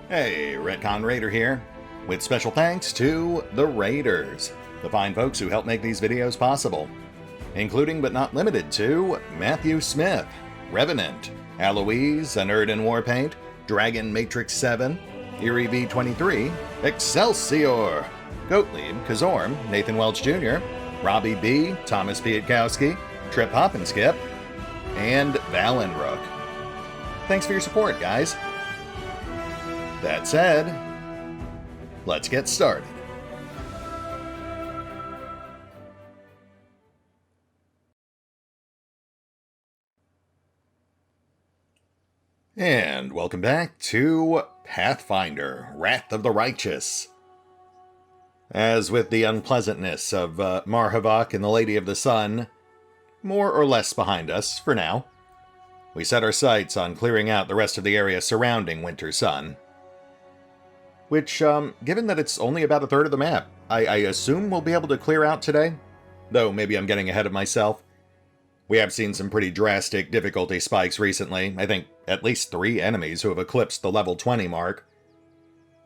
Hey, RetconRaider here, with special thanks to the Raiders, the fine folks who help make these videos possible, including but not limited to Matthew Smith, Revenant, Alois, Anerdinwarpaint, Dragon Matrix 7, Eerie V23, Exsellsior, Gottlieb, Kazorm, Nathan Welch Jr., RobbyB, Tomasz Piątkowski, Triphoppenskip, and Valinrook. Thanks for your support, guys. That said, let's get started. And welcome back to Pathfinder, Wrath of the Righteous. As with the unpleasantness of Marhavok and the Lady of the Sun more or less behind us for now, we set our sights on clearing out the rest of the area surrounding Winter Sun. Which, given that it's only about a third of the map, I assume we'll be able to clear out today? Though maybe I'm getting ahead of myself. We have seen some pretty drastic difficulty spikes recently. I think at least 3 enemies who have eclipsed the level 20 mark.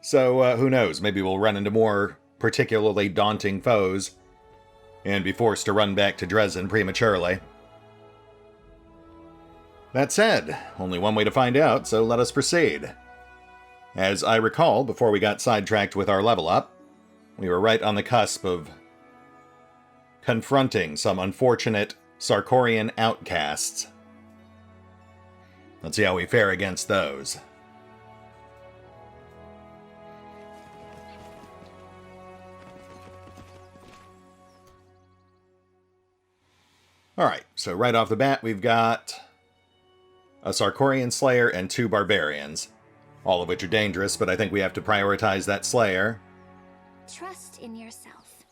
So, who knows, maybe we'll run into more particularly daunting foes, and be forced to run back to Dresden prematurely. That said, only one way to find out, so let us proceed. As I recall, before we got sidetracked with our level up, we were right on the cusp of confronting some unfortunate Sarkorian outcasts. Let's see how we fare against those. Alright, so right off the bat we've got a Sarkorian Slayer and 2 Barbarians. All of which are dangerous, but I think we have to prioritize that Slayer. Trust in yourself.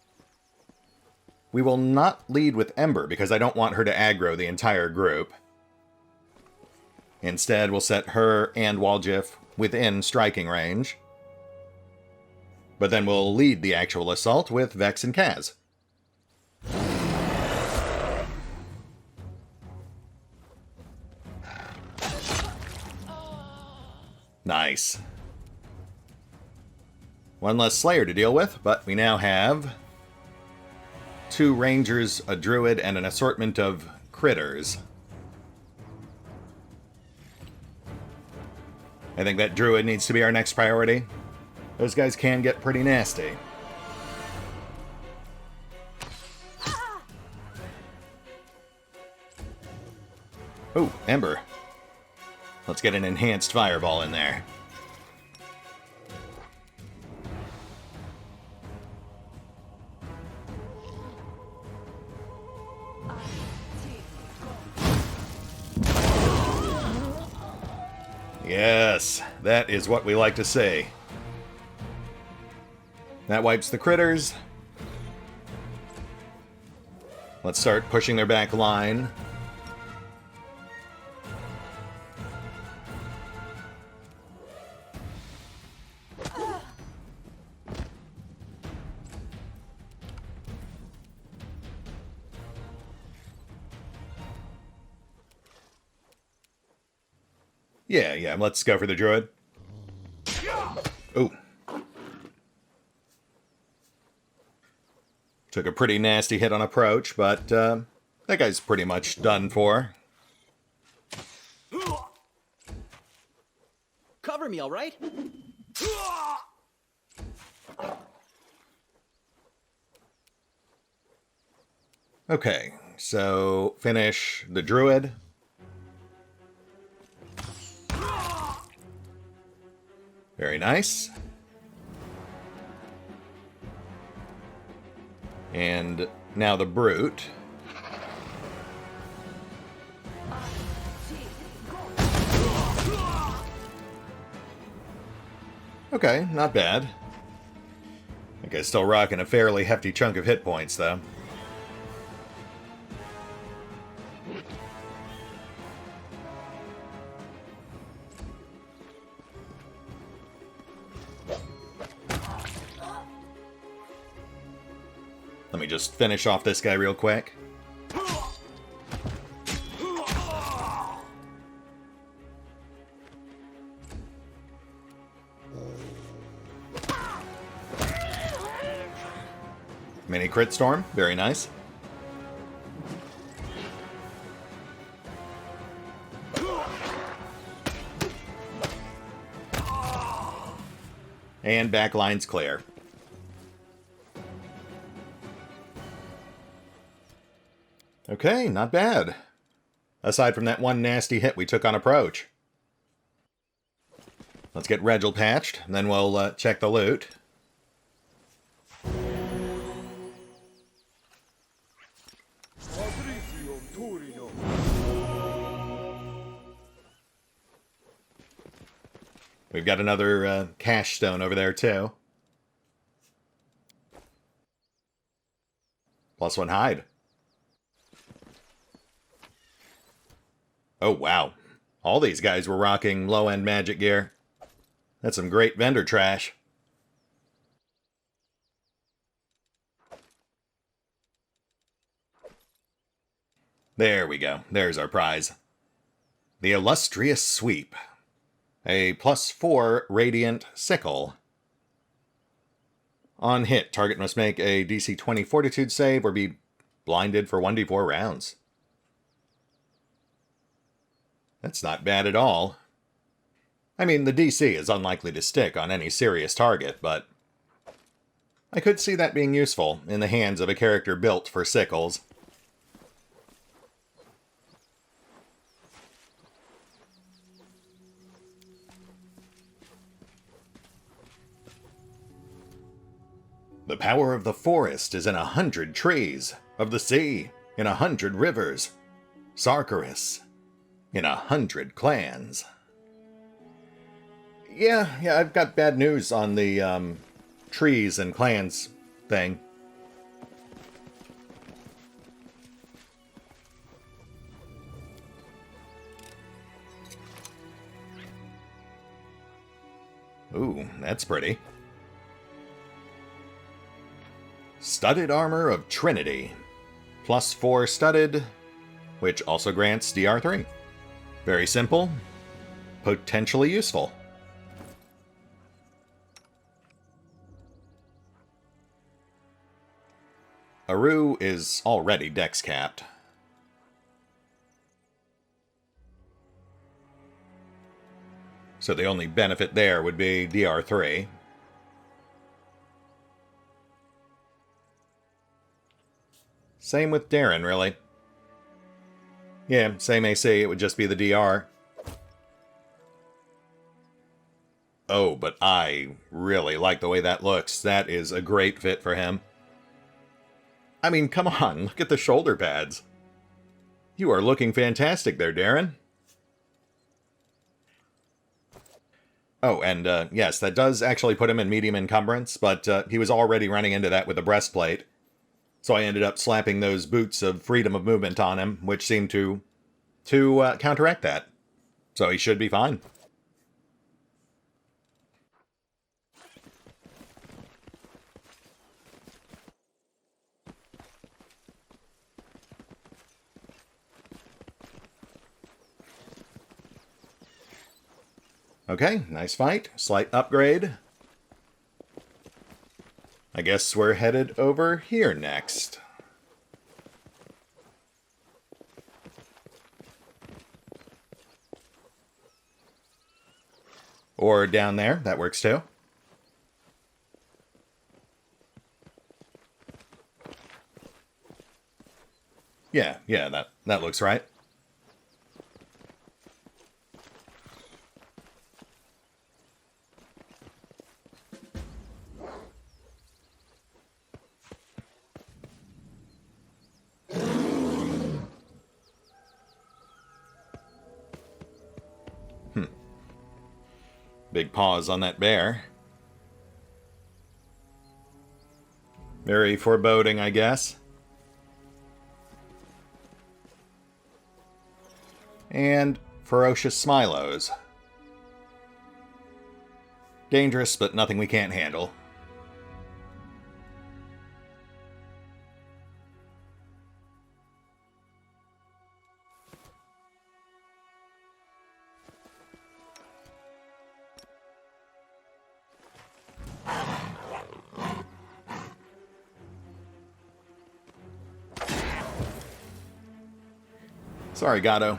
We will not lead with Ember, because I don't want her to aggro the entire group. Instead, we'll set her and Waljif within striking range. But then we'll lead the actual assault with Vex and Kaz. Nice. One less Slayer to deal with, but we now have 2 Rangers, a Druid, and an assortment of critters. I think that Druid needs to be our next priority. Those guys can get pretty nasty. Ooh, Ember. Let's get an enhanced fireball in there. Yes, that is what we like to see. That wipes the critters. Let's start pushing their back line. Yeah, let's go for the Druid. Ooh. Took a pretty nasty hit on approach, but that guy's pretty much done for. Cover me, all right? Okay, so finish the Druid. Very nice. And now the Brute. Okay, not bad. That guy's still rocking a fairly hefty chunk of hit points, though. Let me just finish off this guy real quick. Mini crit storm, very nice. And backline's clear. Okay, not bad. Aside from that one nasty hit we took on approach. Let's get Regil patched, and then we'll check the loot. We've got another cash stone over there, too. +1 hide. Oh, wow. All these guys were rocking low-end magic gear. That's some great vendor trash. There we go. There's our prize. The Illustrious Sweep. A +4 Radiant Sickle. On hit, target must make a DC 20 Fortitude save or be blinded for 1d4 rounds. That's not bad at all. I mean, the DC is unlikely to stick on any serious target, but I could see that being useful in the hands of a character built for sickles. The power of the forest is in 100 trees, of the sea in 100 rivers, Sarkoris in 100 clans. Yeah, I've got bad news on the trees and clans thing. Ooh, that's pretty. Studded Armor of Trinity. +4 studded, which also grants DR3. Very simple, potentially useful. Aru is already dex capped. So the only benefit there would be DR3. Same with Darren, really. Yeah, same AC, it would just be the DR. Oh, but I really like the way that looks. That is a great fit for him. I mean, come on, look at the shoulder pads. You are looking fantastic there, Darren. Oh, and yes, that does actually put him in medium encumbrance, but he was already running into that with a breastplate. So I ended up slapping those boots of freedom of movement on him, which seemed to counteract that. So he should be fine. Okay, nice fight. Slight upgrade. I guess we're headed over here next. Or down there, that works too. Yeah, that looks right. Big paws on that bear. Very foreboding, I guess. And ferocious Smilos. Dangerous, but nothing we can't handle. Sorry, Gatto.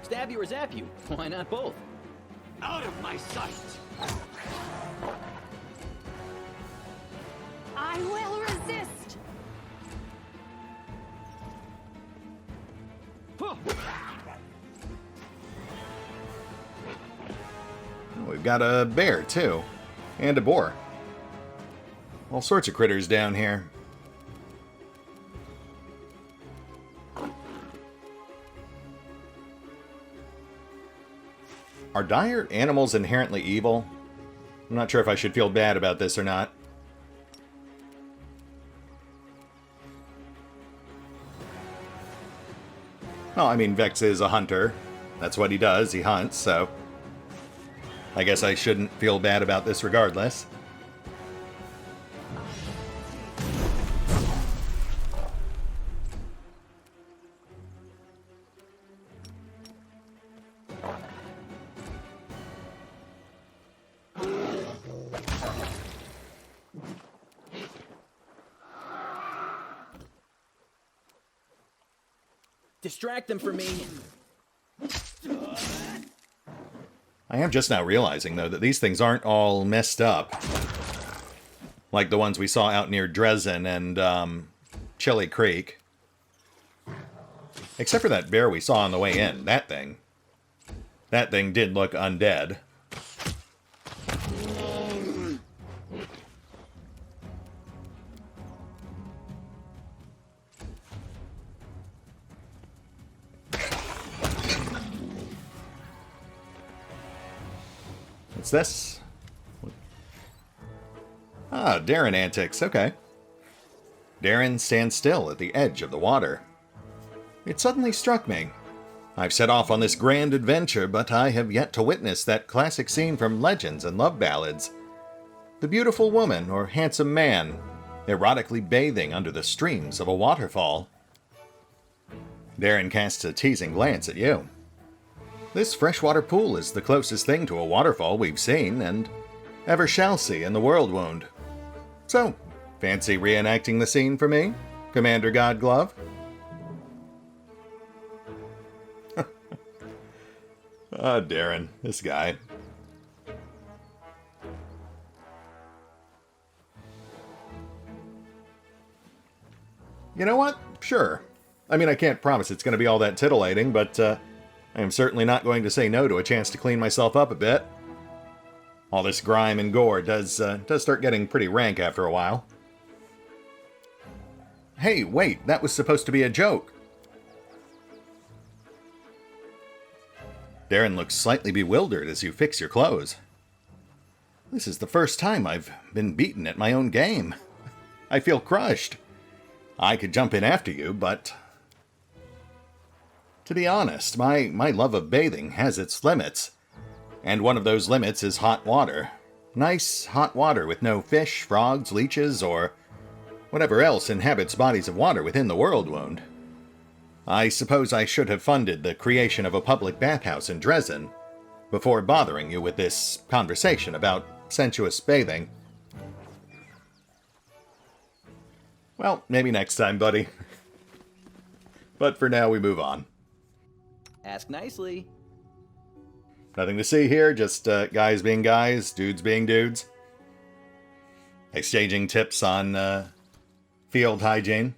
Stab you or zap you? Why not both? Out of my sight! I will resist. We've got a bear, too. And a boar. All sorts of critters down here. Are dire animals inherently evil? I'm not sure if I should feel bad about this or not. Well, I mean, Vex is a hunter. That's what he does, he hunts, so I guess I shouldn't feel bad about this regardless. Distract them for me. I am just now realizing, though, that these things aren't all messed up. Like the ones we saw out near Dresden and Chili Creek. Except for that bear we saw on the way in. That thing. That thing did look undead. What's this? Ah, Darren antics. Okay. Darren stands still at the edge of the water. It suddenly struck me. I've set off on this grand adventure, but I have yet to witness that classic scene from legends and love ballads. The beautiful woman or handsome man erotically bathing under the streams of a waterfall. Darren casts a teasing glance at you. This freshwater pool is the closest thing to a waterfall we've seen, and ever shall see in the World Wound. So, fancy reenacting the scene for me, Commander Godglove? Ah, Darren, this guy. You know what? Sure. I mean, I can't promise it's going to be all that titillating, but I am certainly not going to say no to a chance to clean myself up a bit. All this grime and gore does start getting pretty rank after a while. Hey, wait, that was supposed to be a joke. Darren looks slightly bewildered as you fix your clothes. This is the first time I've been beaten at my own game. I feel crushed. I could jump in after you, but to be honest, my love of bathing has its limits. And one of those limits is hot water. Nice hot water with no fish, frogs, leeches, or whatever else inhabits bodies of water within the World Wound. I suppose I should have funded the creation of a public bathhouse in Dresden before bothering you with this conversation about sensuous bathing. Well, maybe next time, buddy. But for now, we move on. Ask nicely. Nothing to see here, just guys being guys, dudes being dudes. Exchanging tips on field hygiene.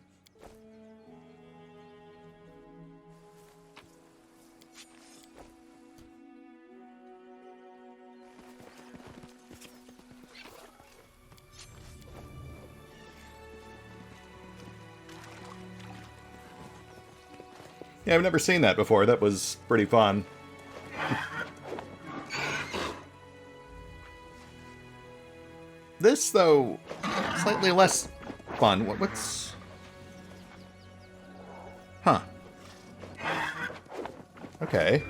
Yeah, I've never seen that before. That was pretty fun. This, though, slightly less fun. What's... Huh. Okay.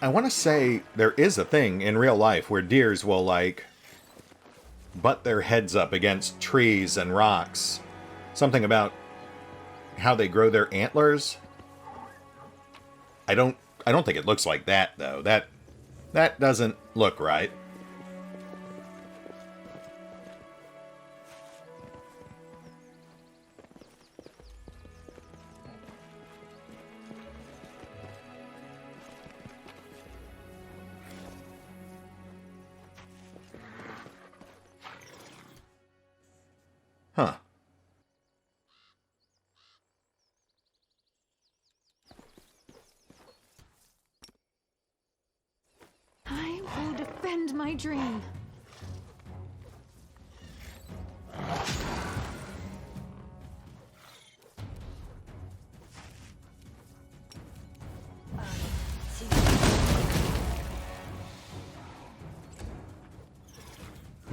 I want to say there is a thing in real life where deers will, like, butt their heads up against trees and rocks. Something about how they grow their antlers. I don't think it looks like that, though. That doesn't look right. my dream.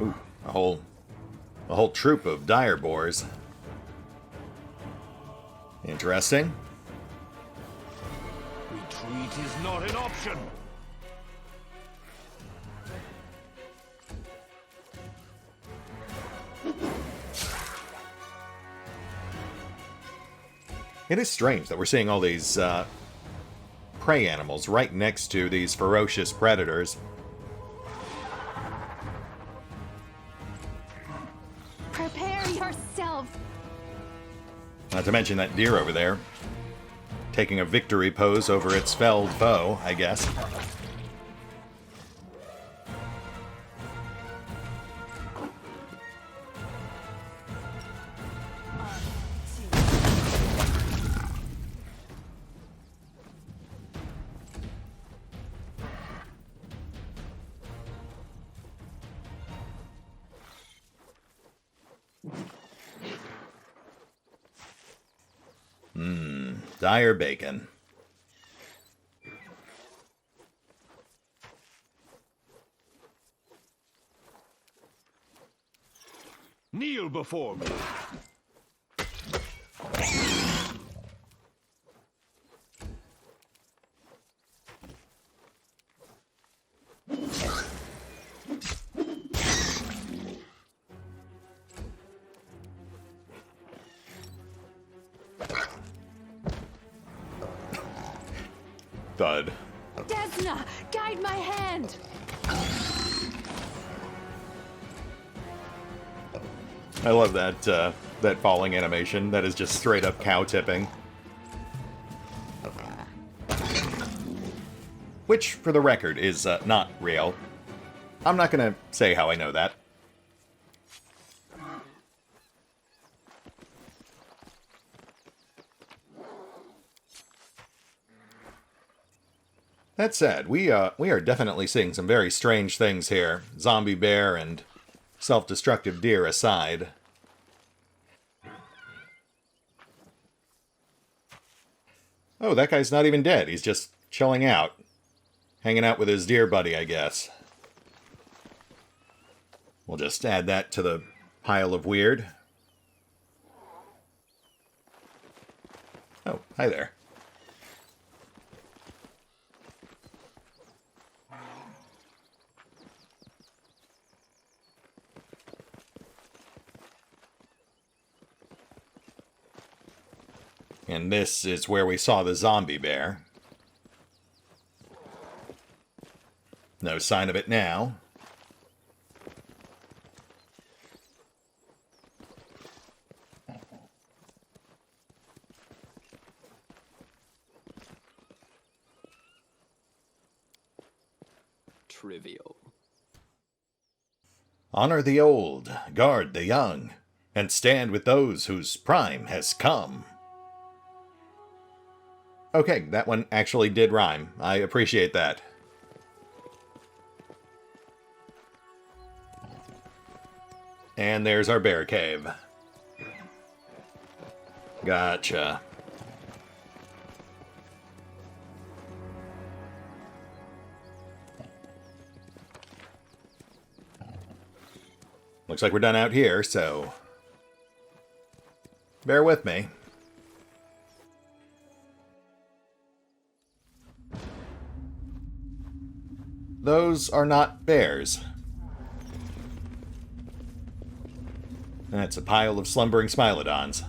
Ooh, a whole troop of dire boars. Interesting. Retreat is not an option. It is strange that we're seeing all these prey animals right next to these ferocious predators. Prepare yourself. Not to mention that deer over there, taking a victory pose over its felled foe, I guess. Dire bacon. Kneel before me. Thud. Desna, guide my hand. I love that that falling animation. That is just straight up cow tipping. Which, for the record, is not real. I'm not gonna say how I know that. That said, we are definitely seeing some very strange things here. Zombie bear and self-destructive deer aside. Oh, that guy's not even dead. He's just chilling out. Hanging out with his deer buddy, I guess. We'll just add that to the pile of weird. Oh, hi there. And this is where we saw the zombie bear. No sign of it now. Trivial. Honor the old, guard the young, and stand with those whose prime has come. Okay, that one actually did rhyme. I appreciate that. And there's our bear cave. Gotcha. Looks like we're done out here, so bear with me. Those are not bears. That's a pile of slumbering Smilodons.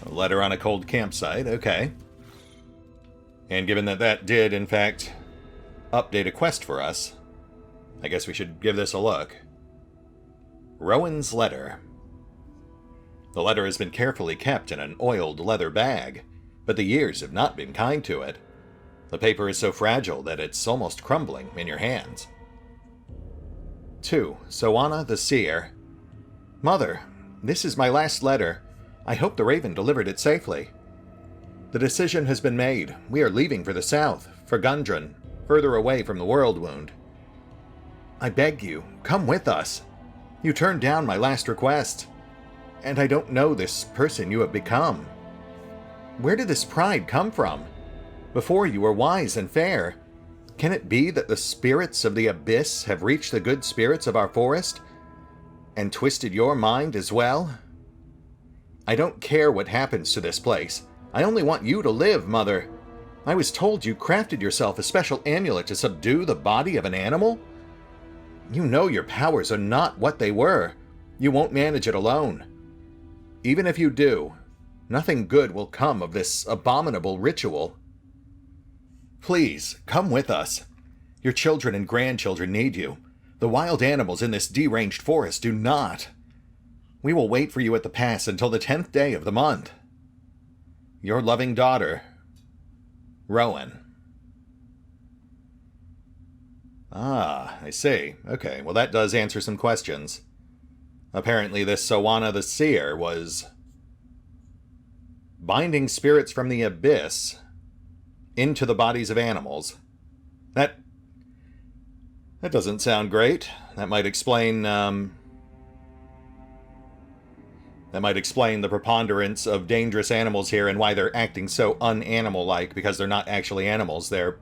A letter on a cold campsite, okay. And given that that did, in fact, update a quest for us, I guess we should give this a look. Rowan's letter. The letter has been carefully kept in an oiled leather bag, but the years have not been kind to it. The paper is so fragile that it's almost crumbling in your hands. To Soana the Seer. Mother, This is my last letter. I hope the Raven delivered it safely. The decision has been made. We are leaving for the south, for Gundren, further away from the world wound. I beg you, come with us. You turned down my last request. And I don't know this person you have become. Where did this pride come from? Before you were wise and fair. Can it be that the spirits of the abyss have reached the good spirits of our forest and twisted your mind as well? I don't care what happens to this place. I only want you to live, Mother. I was told you crafted yourself a special amulet to subdue the body of an animal? You know your powers are not what they were. You won't manage it alone. Even if you do, nothing good will come of this abominable ritual. Please, come with us. Your children and grandchildren need you. The wild animals in this deranged forest do not. We will wait for you at the pass until the 10th day of the month. Your loving daughter, Rowan. Ah, I see. Okay, well that does answer some questions. Apparently this Sowana the Seer was binding spirits from the abyss into the bodies of animals. That doesn't sound great. That might explain the preponderance of dangerous animals here and why they're acting so un-animal-like, because they're not actually animals. They're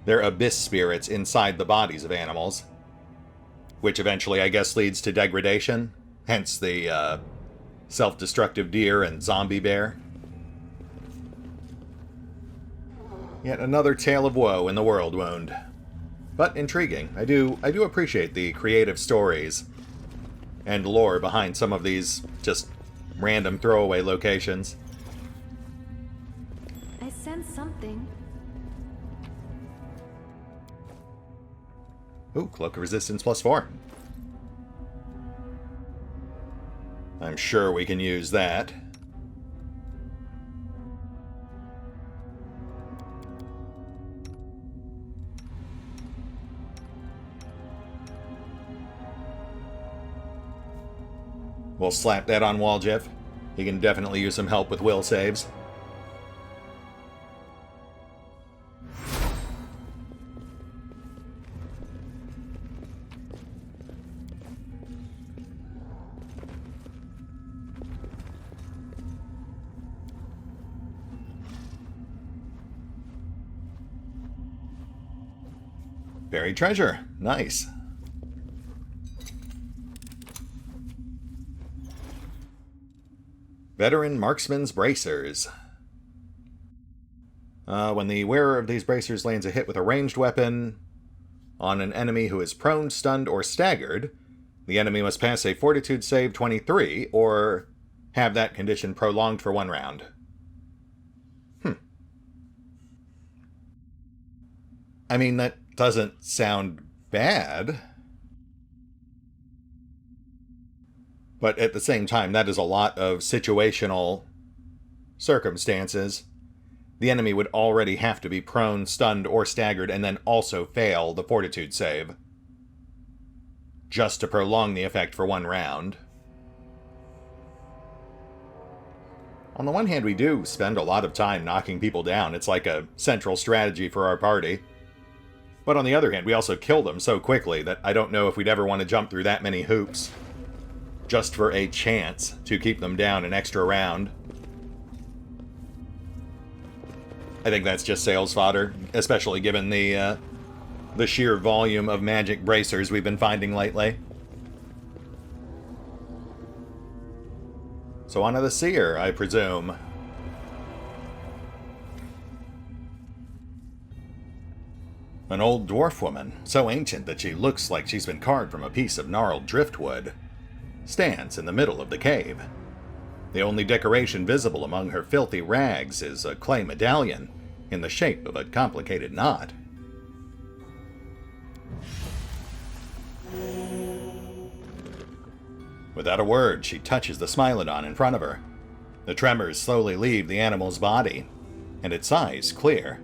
abyss spirits inside the bodies of animals. Which eventually, I guess, leads to degradation. Hence the self-destructive deer and zombie bear. Yet another tale of woe in the world wound. But intriguing. I do appreciate the creative stories and lore behind some of these just random throwaway locations. I sense something. Ooh, Cloak of Resistance +4. I'm sure we can use that. We'll slap that on Waljeff. He can definitely use some help with will saves. Buried treasure. Nice. Veteran Marksman's Bracers. When the wearer of these bracers lands a hit with a ranged weapon on an enemy who is prone, stunned, or staggered, the enemy must pass a Fortitude save 23 or have that condition prolonged for 1 round. I mean, that doesn't sound bad. But at the same time, that is a lot of situational circumstances. The enemy would already have to be prone, stunned, or staggered, and then also fail the Fortitude save, just to prolong the effect for 1 round. On the one hand, we do spend a lot of time knocking people down. It's like a central strategy for our party. But on the other hand, we also kill them so quickly that I don't know if we'd ever want to jump through that many hoops just for a chance to keep them down an extra round. I think that's just sales fodder, especially given the sheer volume of magic bracers we've been finding lately. So on to the Seer, I presume. An old dwarf woman, so ancient that she looks like she's been carved from a piece of gnarled driftwood, stands in the middle of the cave. The only decoration visible among her filthy rags is a clay medallion in the shape of a complicated knot. Without a word, she touches the Smilodon in front of her. The tremors slowly leave the animal's body, and its eyes clear.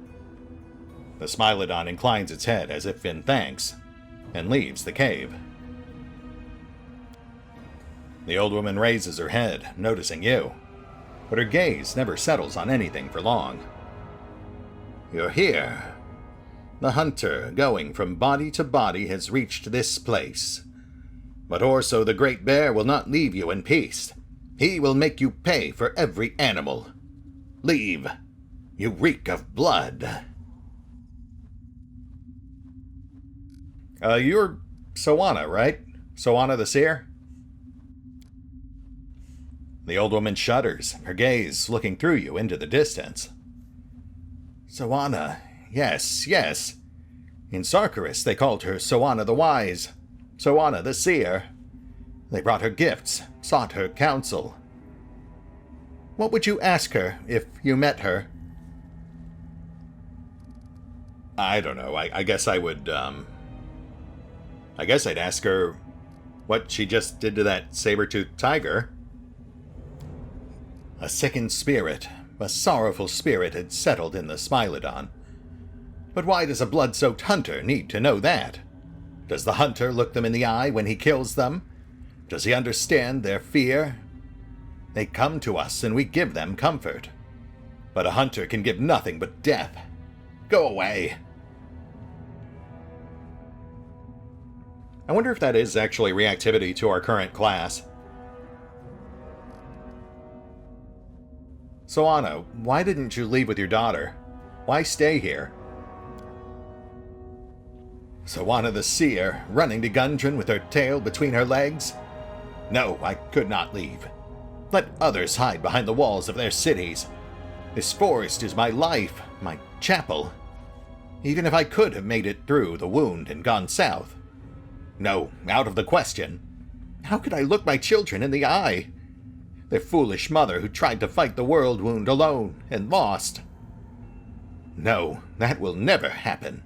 The Smilodon inclines its head as if in thanks, and leaves the cave. The old woman raises her head, noticing you, but her gaze never settles on anything for long. You're here. The hunter, going from body to body, has reached this place. But Orso the Great Bear will not leave you in peace. He will make you pay for every animal. Leave. You reek of blood. You're Soana, right? Soana the Seer? The old woman shudders, her gaze looking through you into the distance. Soana, yes, yes. In Sarkoris they called her Soana the Wise, Soana the Seer. They brought her gifts, sought her counsel. What would you ask her if you met her? I don't know. I guess I would, I guess I'd ask her what she just did to that saber-toothed tiger. A sickened spirit, a sorrowful spirit had settled in the Smilodon. But why does a blood-soaked hunter need to know that? Does the hunter look them in the eye when he kills them? Does he understand their fear? They come to us and we give them comfort. But a hunter can give nothing but death. Go away. I wonder if that is actually reactivity to our current class. Soana, why didn't you leave with your daughter? Why stay here? Soana the Seer, running to Gundren with her tail between her legs? No, I could not leave. Let others hide behind the walls of their cities. This forest is my life, my chapel. Even if I could have made it through the wound and gone south. No, out of the question. How could I look my children in the eye? Their foolish mother who tried to fight the world wound alone and lost. No, that will never happen.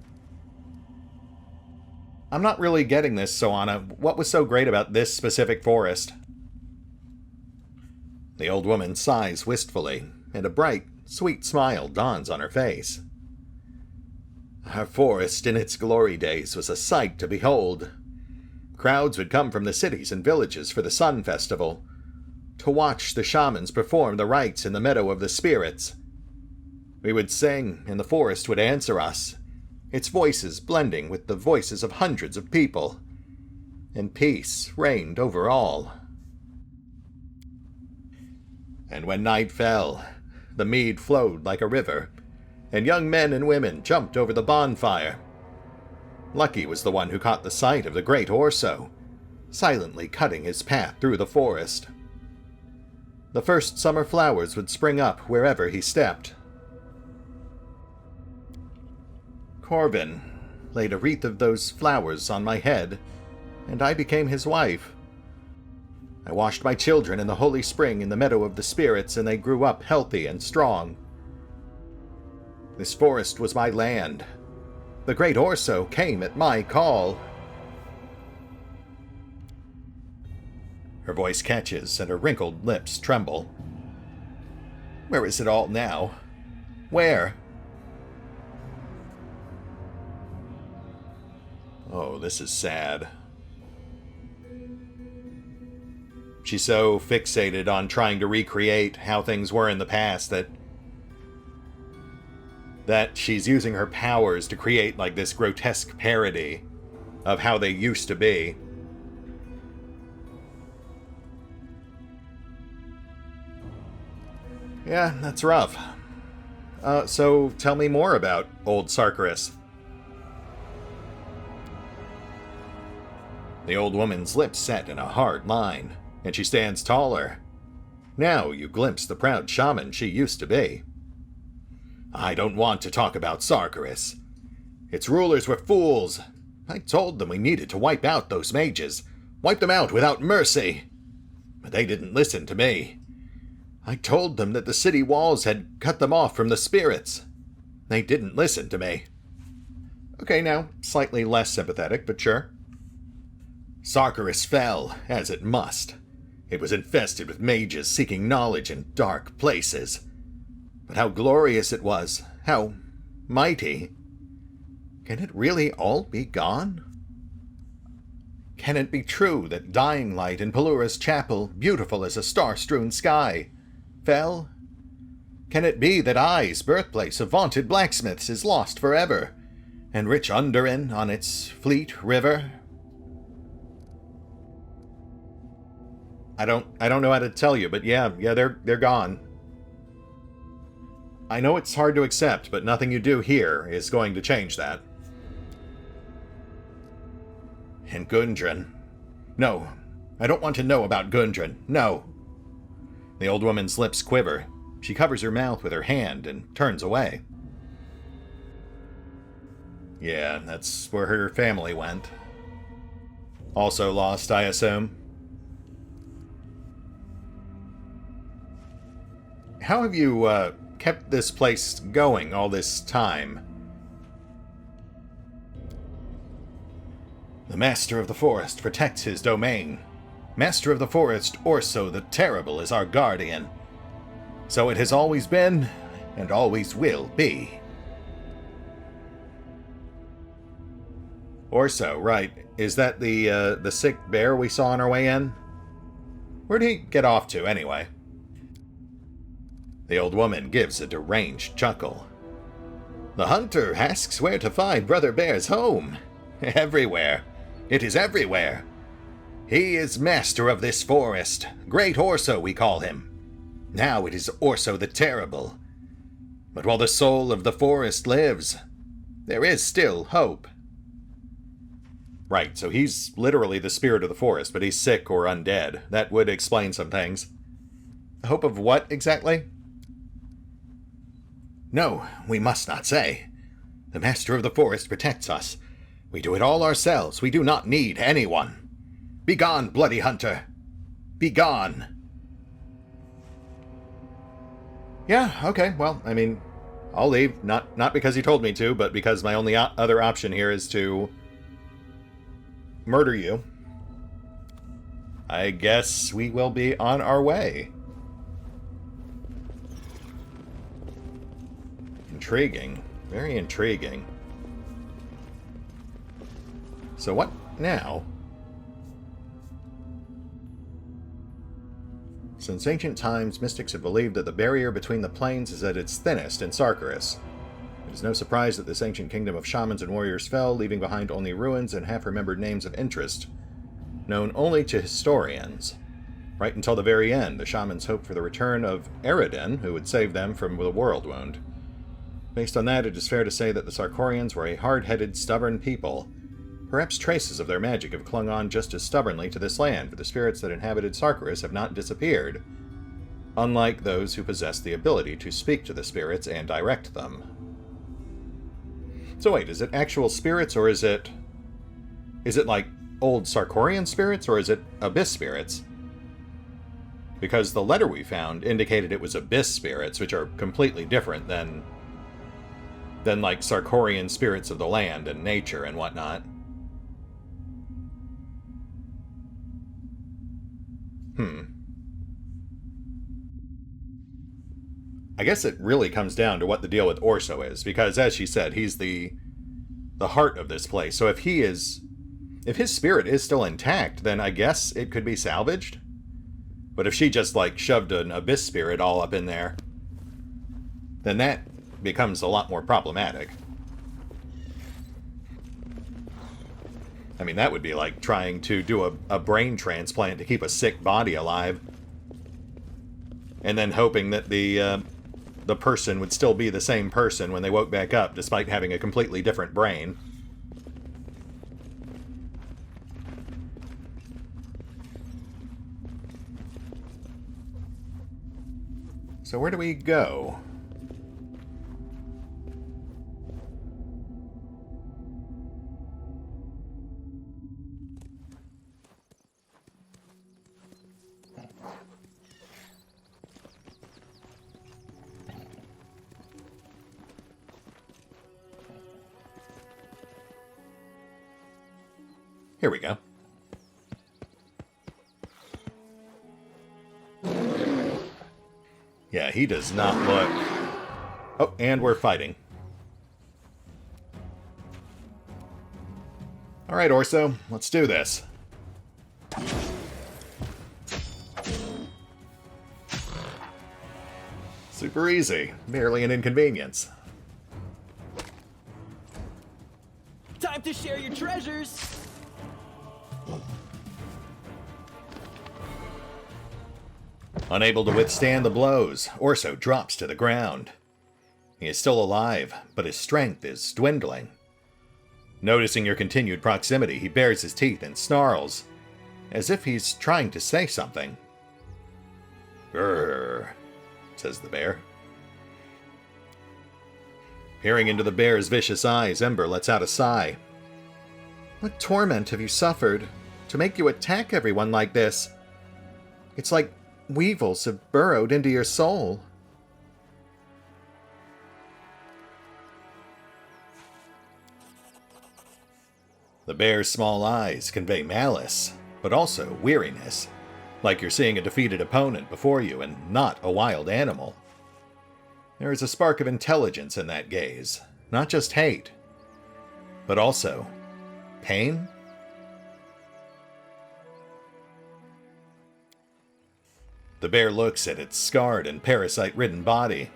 I'm not really getting this, Soana. What was so great about this specific forest? The old woman sighs wistfully, and a bright, sweet smile dawns on her face. Our forest in its glory days was a sight to behold. Crowds would come from the cities and villages for the Sun Festival, to watch the shamans perform the rites in the Meadow of the Spirits. We would sing, and the forest would answer us, its voices blending with the voices of hundreds of people, and peace reigned over all. And when night fell, the mead flowed like a river, and young men and women jumped over the bonfire. Lucky was the one who caught the sight of the great Orso, silently cutting his path through the forest. The first summer flowers would spring up wherever he stepped. Corvin laid a wreath of those flowers on my head, and I became his wife. I washed my children in the holy spring in the Meadow of the Spirits, and they grew up healthy and strong. This forest was my land. The great Orso came at my call. Her voice catches, and her wrinkled lips tremble. Where is it all now? Where? Oh, this is sad. She's so fixated on trying to recreate how things were in the past that she's using her powers to create like this grotesque parody of how they used to be. Yeah, that's rough. So tell me more about old Sarkoris. The old woman's lips set in a hard line, and she stands taller. Now you glimpse the proud shaman she used to be. I don't want to talk about Sarkoris. Its rulers were fools. I told them we needed to wipe out those mages. Wipe them out without mercy. But they didn't listen to me. I told them that the city walls had cut them off from the spirits. They didn't listen to me. Okay, now, slightly less sympathetic, but sure. Sarkoris fell, as it must. It was infested with mages seeking knowledge in dark places. But how glorious it was, how mighty. Can it really all be gone? Can it be true that dying light in Pelura's chapel, beautiful as a star-strewn sky, fell? Can it be that Ai's birthplace of vaunted blacksmiths is lost forever, and rich Underin on its fleet river? I don't know how to tell you, but yeah, they're gone. I know it's hard to accept, but nothing you do here is going to change that. And Gundren. No, I don't want to know about Gundren. No. The old woman's lips quiver. She covers her mouth with her hand and turns away. Yeah, that's where her family went. Also lost, I assume. How have you, kept this place going all this time? The Master of the Forest protects his domain. Master of the Forest, Orso the Terrible, is our guardian. So it has always been, and always will be. Orso, right. Is that the sick bear we saw on our way in? Where'd he get off to, anyway? The old woman gives a deranged chuckle. The hunter asks where to find Brother Bear's home. Everywhere. It is everywhere. He is master of this forest. Great Orso, we call him. Now it is Orso the Terrible. But while the soul of the forest lives, there is still hope. Right, so he's literally the spirit of the forest, but he's sick or undead. That would explain some things. Hope of what, exactly? No, we must not say. The Master of the Forest protects us. We do it all ourselves. We do not need anyone. Begone, bloody hunter. Begone. Yeah, okay, well, I mean, I'll leave. Not because he told me to, but because my only other option here is to murder you. I guess we will be on our way. Intriguing. Very intriguing. So what now? Since ancient times, mystics have believed that the barrier between the planes is at its thinnest in Sarkoris. It is no surprise that this ancient kingdom of shamans and warriors fell, leaving behind only ruins and half-remembered names of interest, known only to historians. Right until the very end, the shamans hoped for the return of Anerdin, who would save them from the world wound. Based on that, it is fair to say that the Sarkorians were a hard-headed, stubborn people. Perhaps traces of their magic have clung on just as stubbornly to this land, but the spirits that inhabited Sarkoris have not disappeared, unlike those who possess the ability to speak to the spirits and direct them. So wait, is it actual spirits, or is it like old Sarkorian spirits, or is it abyss spirits? Because the letter we found indicated it was abyss spirits, which are completely different than like Sarkorian spirits of the land and nature and whatnot. I guess it really comes down to what the deal with Orso is, because as she said, he's the heart of this place. So if his spirit is still intact, then I guess it could be salvaged. But if she just like shoved an abyss spirit all up in there, then that becomes a lot more problematic. I mean, that would be like trying to do a brain transplant to keep a sick body alive, and then hoping that the person would still be the same person when they woke back up, despite having a completely different brain. So where do we go? Here we go. Yeah, he does not look... Oh, and we're fighting. Alright, Orso, let's do this. Super easy. Barely an inconvenience. Time to share your treasures! Unable to withstand the blows, Orso drops to the ground. He is still alive, but his strength is dwindling. Noticing your continued proximity, he bares his teeth and snarls, as if he's trying to say something. "Grrr," says the bear. Peering into the bear's vicious eyes, Ember lets out a sigh. "What torment have you suffered to make you attack everyone like this? It's like weevils have burrowed into your soul." The bear's small eyes convey malice, but also weariness, like you're seeing a defeated opponent before you and not a wild animal. There is a spark of intelligence in that gaze, not just hate, but also pain? The bear looks at its scarred and parasite-ridden body.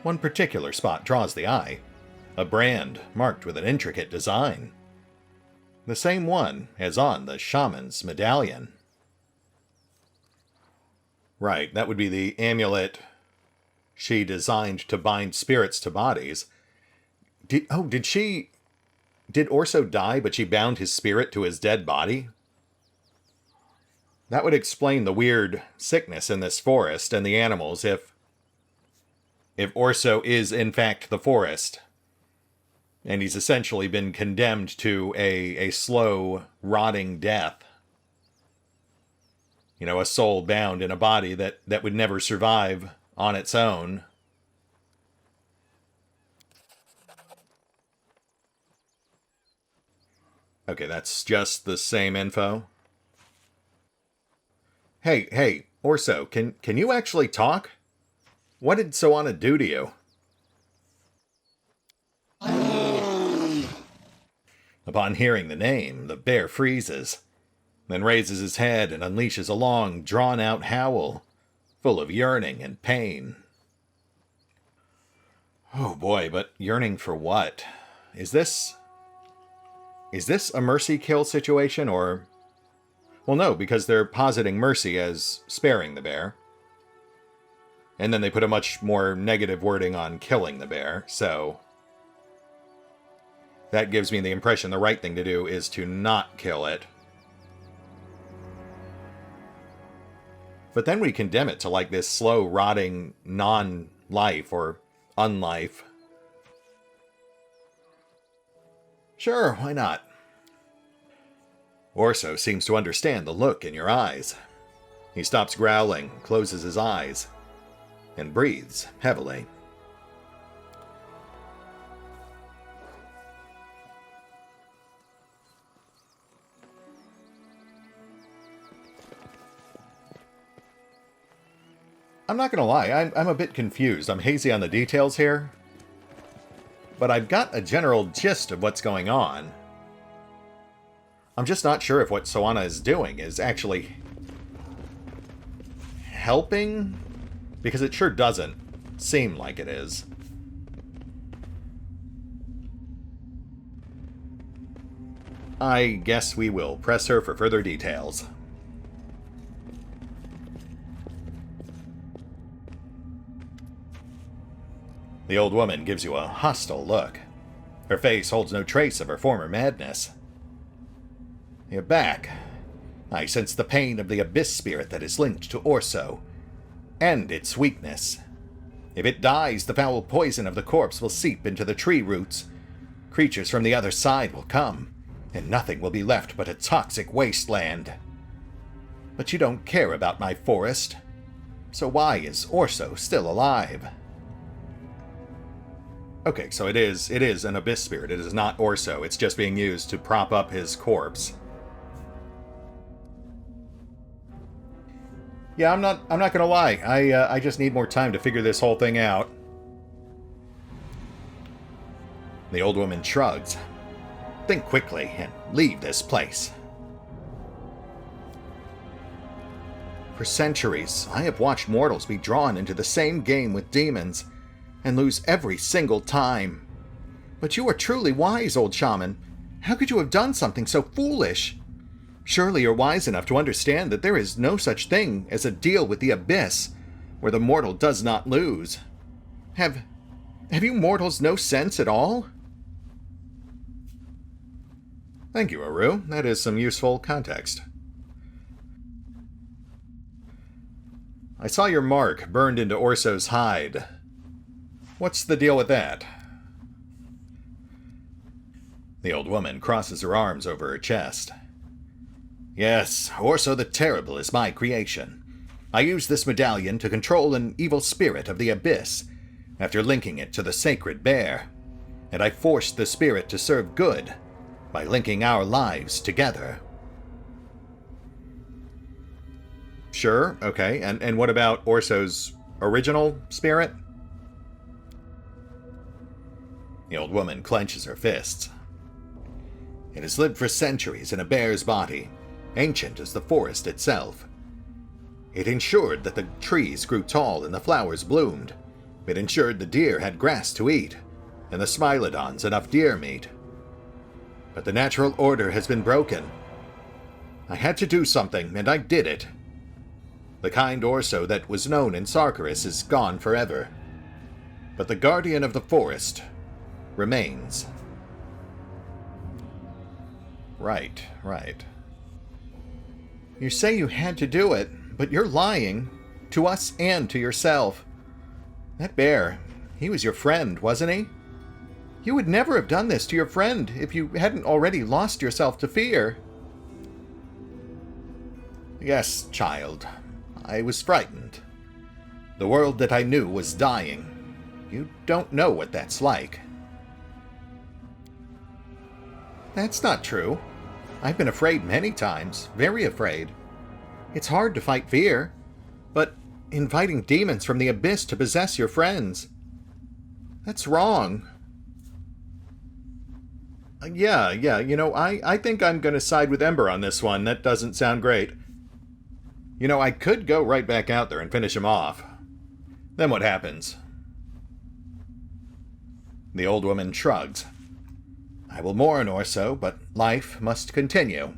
One particular spot draws the eye, a brand marked with an intricate design. The same one as on the shaman's medallion. Right, that would be the amulet she designed to bind spirits to bodies. Did Orso die, but she bound his spirit to his dead body? That would explain the weird sickness in this forest and the animals if Orso is in fact the forest. And he's essentially been condemned to a slow, rotting death. You know, a soul bound in a body that would never survive on its own. Okay, that's just the same info. Hey, Orso, can you actually talk? What did Soana do to you? Upon hearing the name, the bear freezes, then raises his head and unleashes a long, drawn-out howl, full of yearning and pain. Oh boy, but yearning for what? Is this a mercy kill situation, or... Well, no, because they're positing mercy as sparing the bear. And then they put a much more negative wording on killing the bear, so... That gives me the impression the right thing to do is to not kill it. But then we condemn it to like this slow, rotting non-life or unlife. Sure, why not? Orso seems to understand the look in your eyes. He stops growling, closes his eyes, and breathes heavily. I'm not going to lie, I'm a bit confused. I'm hazy on the details here. But I've got a general gist of what's going on. I'm just not sure if what Soana is doing is actually helping, because it sure doesn't seem like it is. I guess we will press her for further details. The old woman gives you a hostile look. Her face holds no trace of her former madness. You're back. I sense the pain of the abyss spirit that is linked to Orso, and its weakness. If it dies, the foul poison of the corpse will seep into the tree roots. Creatures from the other side will come, and nothing will be left but a toxic wasteland. But you don't care about my forest. So why is Orso still alive? Okay, so it is an abyss spirit. It is not Orso. It's just being used to prop up his corpse. Yeah, I'm not gonna lie. I just need more time to figure this whole thing out. The old woman shrugs. Think quickly and leave this place. For centuries, I have watched mortals be drawn into the same game with demons, and lose every single time. But you are truly wise, old shaman. How could you have done something so foolish? Surely you're wise enough to understand that there is no such thing as a deal with the abyss, where the mortal does not lose. Have you mortals no sense at all? Thank you, Aru. That is some useful context. I saw your mark burned into Orso's hide. What's the deal with that? The old woman crosses her arms over her chest. Yes, Orso the Terrible is my creation. I used this medallion to control an evil spirit of the abyss, after linking it to the sacred bear, and I forced the spirit to serve good by linking our lives together. Sure, okay, and what about Orso's original spirit? The old woman clenches her fists. It has lived for centuries in a bear's body, ancient as the forest itself. It ensured that the trees grew tall and the flowers bloomed. It ensured the deer had grass to eat, and the Smilodons enough deer meat. But the natural order has been broken. I had to do something, and I did it. The kind Orso that was known in Sarkoris is gone forever. But the guardian of the forest remains. Right. You say you had to do it, but you're lying. To us and to yourself. That bear, he was your friend, wasn't he? You would never have done this to your friend if you hadn't already lost yourself to fear. Yes, child. I was frightened. The world that I knew was dying. You don't know what that's like. That's not true. I've been afraid many times, very afraid. It's hard to fight fear, but inviting demons from the abyss to possess your friends, that's wrong. Yeah, I think I'm going to side with Ember on this one. That doesn't sound great. I could go right back out there and finish him off. Then what happens? The old woman shrugs. I will mourn, Orso, but life must continue.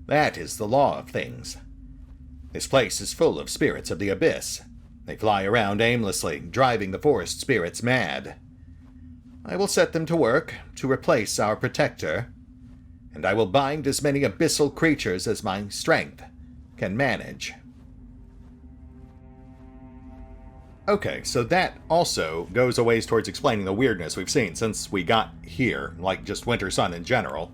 That is the law of things. This place is full of spirits of the abyss. They fly around aimlessly, driving the forest spirits mad. I will set them to work to replace our protector, and I will bind as many abyssal creatures as my strength can manage. Okay, so that also goes a ways towards explaining the weirdness we've seen since we got here, like just Winter Sun in general.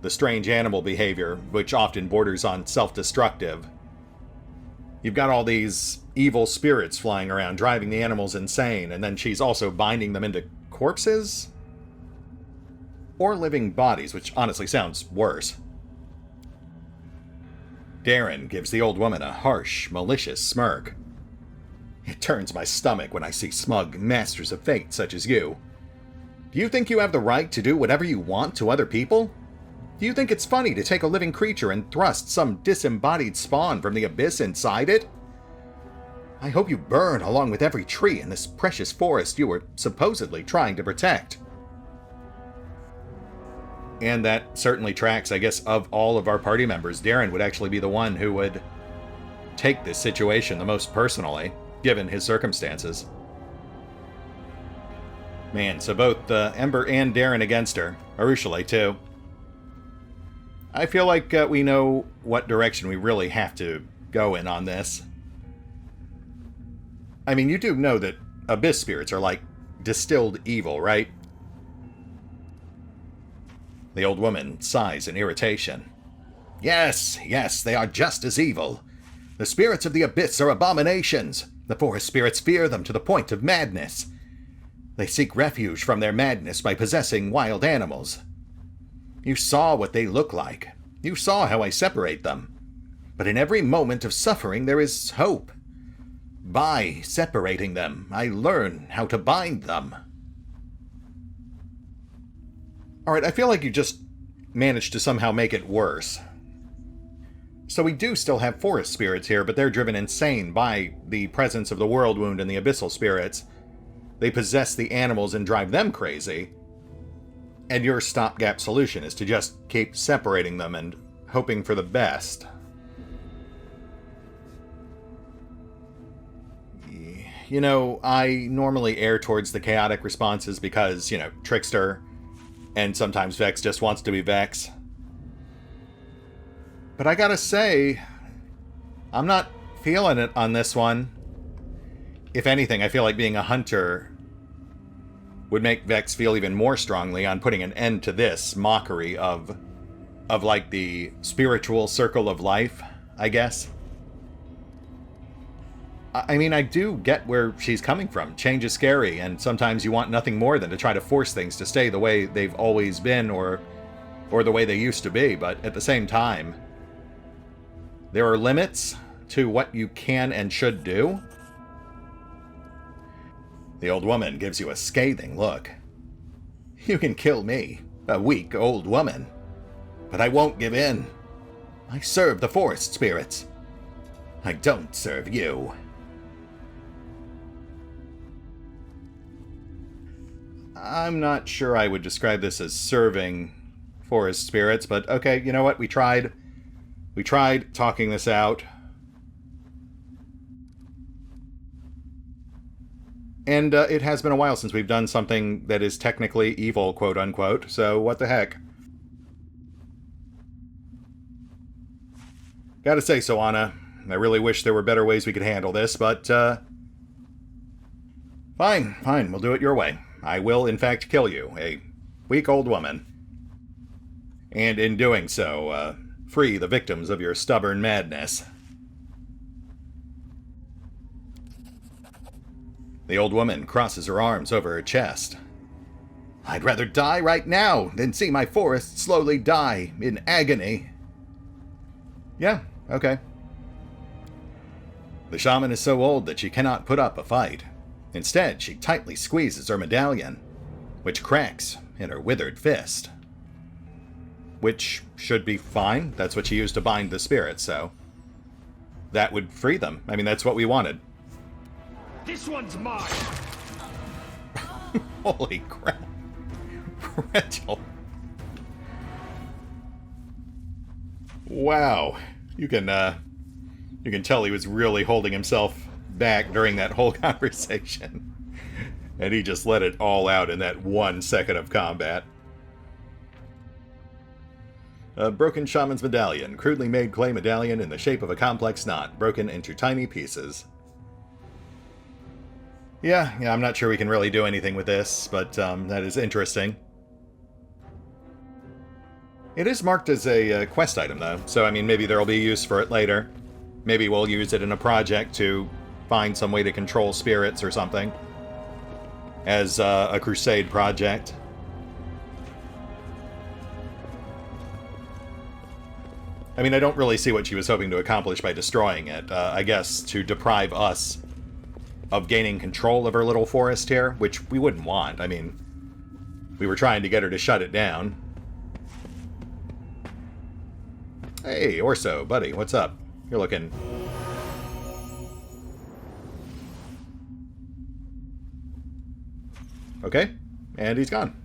The strange animal behavior, which often borders on self-destructive. You've got all these evil spirits flying around, driving the animals insane, and then she's also binding them into corpses? Or living bodies, which honestly sounds worse. Darren gives the old woman a harsh, malicious smirk. It turns my stomach when I see smug masters of fate such as you. Do you think you have the right to do whatever you want to other people? Do you think it's funny to take a living creature and thrust some disembodied spawn from the abyss inside it? I hope you burn along with every tree in this precious forest you were supposedly trying to protect. And that certainly tracks, I guess, of all of our party members, Darren would actually be the one who would take this situation the most personally, given his circumstances. Man, so both Ember and Darren against her. Arushale, too. I feel like we know what direction we really have to go in on this. I mean, you do know that abyss spirits are like distilled evil, right? The old woman sighs in irritation. Yes, they are just as evil. The spirits of the abyss are abominations. The forest spirits fear them to the point of madness. They seek refuge from their madness by possessing wild animals. You saw what they look like. You saw how I separate them. But in every moment of suffering there is hope. By separating them, I learn how to bind them. Alright, I feel like you just managed to somehow make it worse. So we do still have forest spirits here, but they're driven insane by the presence of the world wound and the abyssal spirits. They possess the animals and drive them crazy. And your stopgap solution is to just keep separating them and hoping for the best. You know, I normally err towards the chaotic responses because, you know, Trickster, and sometimes Vex just wants to be Vex. But I gotta say, I'm not feeling it on this one. If anything, I feel like being a hunter would make Vex feel even more strongly on putting an end to this mockery of like the spiritual circle of life, I guess. I mean, I do get where she's coming from. Change is scary, and sometimes you want nothing more than to try to force things to stay the way they've always been or the way they used to be, but at the same time, there are limits to what you can and should do. The old woman gives you a scathing look. You can kill me, a weak old woman, but I won't give in. I serve the forest spirits. I don't serve you. I'm not sure I would describe this as serving forest spirits, but okay, you know what? We tried talking this out. And it has been a while since we've done something that is technically evil, quote-unquote, so what the heck. Gotta say, Soana, I really wish there were better ways we could handle this, but, Fine, we'll do it your way. I will, in fact, kill you, a weak old woman. And in doing so, free the victims of your stubborn madness. The old woman crosses her arms over her chest. I'd rather die right now than see my forest slowly die in agony. Yeah, okay. The shaman is so old that she cannot put up a fight. Instead, she tightly squeezes her medallion, which cracks in her withered fist. Which should be fine. That's what she used to bind the spirits, so that would free them. I mean, that's what we wanted. This one's mine! Holy crap. Rachel. Wow. You can tell he was really holding himself back during that whole conversation. And he just let it all out in that 1 second of combat. A broken shaman's medallion. Crudely made clay medallion in the shape of a complex knot, broken into tiny pieces. Yeah, I'm not sure we can really do anything with this, but that is interesting. It is marked as a quest item, though, so I mean, maybe there'll be use for it later. Maybe we'll use it in a project to find some way to control spirits or something. As a crusade project. I mean, I don't really see what she was hoping to accomplish by destroying it. I guess to deprive us of gaining control of her little forest here, which we wouldn't want. I mean, we were trying to get her to shut it down. Hey, Orso, buddy, what's up? You're looking... Okay, and he's gone.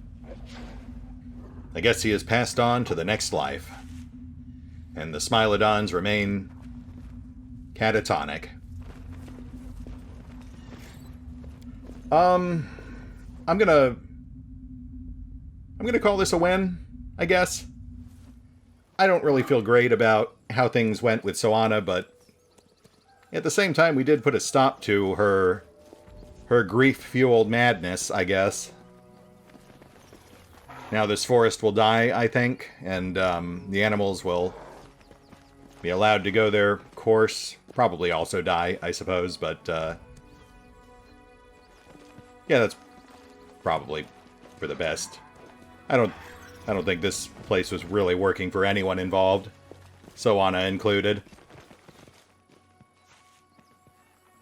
I guess he has passed on to the next life. And the Smilodons remain catatonic. I'm gonna call this a win, I guess. I don't really feel great about how things went with Soana, but at the same time, we did put a stop to her grief-fueled madness, I guess. Now this forest will die, I think, and the animals will be allowed to go their course. Probably also die, I suppose, but yeah, that's probably for the best. I don't think this place was really working for anyone involved, Soana included.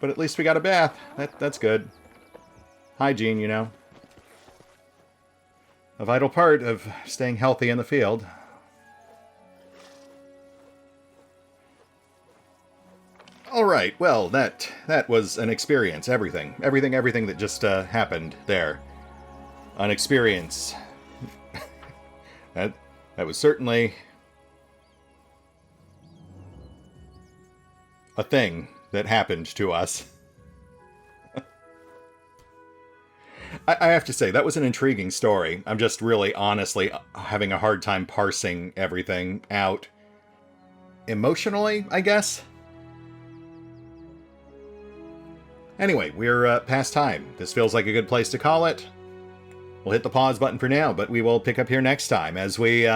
But at least we got a bath. That's good. Hygiene, you know. A vital part of staying healthy in the field. right. Well, that was an experience. Everything that just happened there. An experience. That was certainly a thing that happened to us. I have to say, that was an intriguing story. I'm just really, honestly, having a hard time parsing everything out. Emotionally, I guess? Anyway, we're past time. This feels like a good place to call it. We'll hit the pause button for now, but we will pick up here next time as we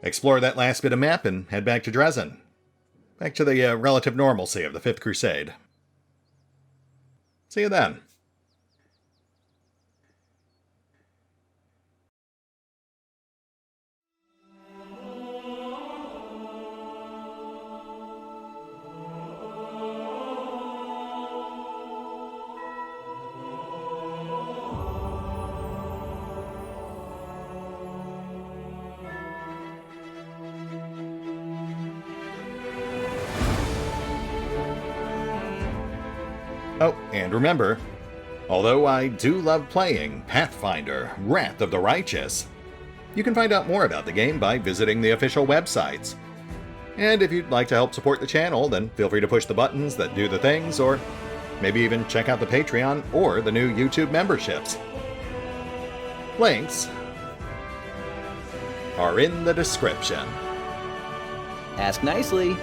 explore that last bit of map and head back to Dresden. Back to the relative normalcy of the Fifth Crusade. See you then. Oh, and remember, although I do love playing Pathfinder, Wrath of the Righteous, you can find out more about the game by visiting the official websites. And if you'd like to help support the channel, then feel free to push the buttons that do the things, or maybe even check out the Patreon or the new YouTube memberships. Links are in the description. Ask nicely.